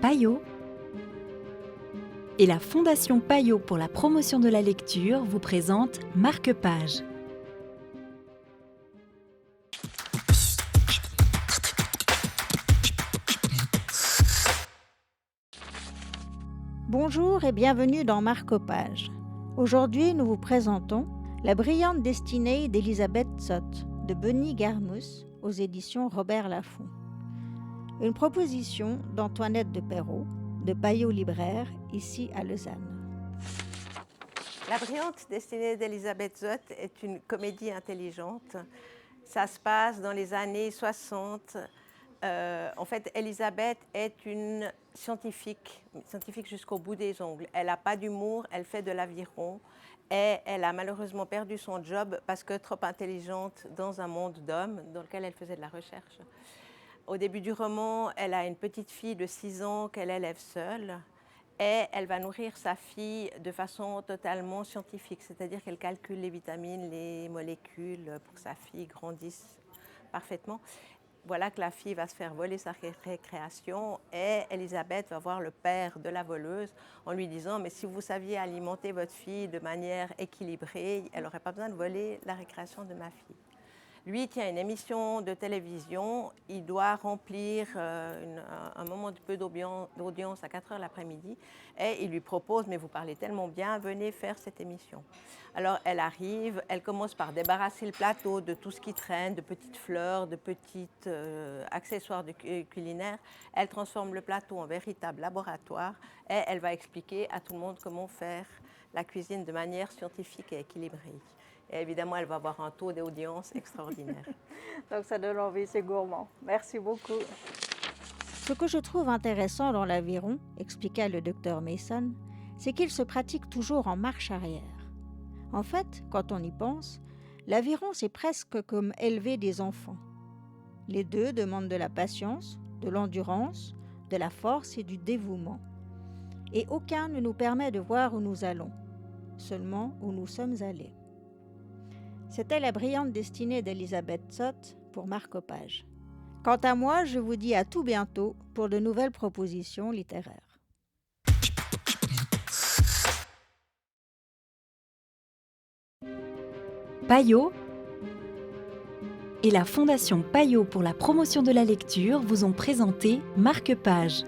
Payot et la Fondation Payot pour la promotion de la lecture vous présente Marque-Page. Bonjour et bienvenue dans Marque-Page. Aujourd'hui, nous vous présentons La brillante destinée d'Elisabeth Zott de Benny Garmus aux éditions Robert Laffont. Une proposition d'Antoinette de Perrault, de Payot Libraire, ici à Lausanne. La brillante destinée d'Elisabeth Zott est une comédie intelligente. Ça se passe dans les années 60. En fait, Elisabeth est une scientifique jusqu'au bout des ongles. Elle n'a pas d'humour, elle fait de l'aviron et elle a malheureusement perdu son job parce que trop intelligente dans un monde d'hommes dans lequel elle faisait de la recherche. Au début du roman, elle a une petite fille de 6 ans qu'elle élève seule. Et elle va nourrir sa fille de façon totalement scientifique, c'est-à-dire qu'elle calcule les vitamines, les molécules pour que sa fille grandisse parfaitement. Voilà que la fille va se faire voler sa récréation et Elisabeth va voir le père de la voleuse en lui disant « Mais si vous saviez alimenter votre fille de manière équilibrée, elle n'aurait pas besoin de voler la récréation de ma fille. » Lui tient une émission de télévision, il doit remplir un moment de peu d'audience à 4 heures l'après-midi et il lui propose « mais vous parlez tellement bien, venez faire cette émission ». Alors elle arrive, elle commence par débarrasser le plateau de tout ce qui traîne, de petites fleurs, de petits accessoires culinaires. Elle transforme le plateau en véritable laboratoire et elle va expliquer à tout le monde comment faire la cuisine de manière scientifique et équilibrée. Et évidemment, elle va avoir un taux d'audience extraordinaire. Donc ça donne envie, c'est gourmand. Merci beaucoup. Ce que je trouve intéressant dans l'aviron, expliqua le docteur Mason, c'est qu'il se pratique toujours en marche arrière. En fait, quand on y pense, l'aviron c'est presque comme élever des enfants. Les deux demandent de la patience, de l'endurance, de la force et du dévouement. Et aucun ne nous permet de voir où nous allons, seulement où nous sommes allés. C'était la brillante destinée d'Elisabeth Zott pour Marque-Page. Quant à moi, je vous dis à tout bientôt pour de nouvelles propositions littéraires. Payot et la Fondation Payot pour la promotion de la lecture vous ont présenté Marque-Page.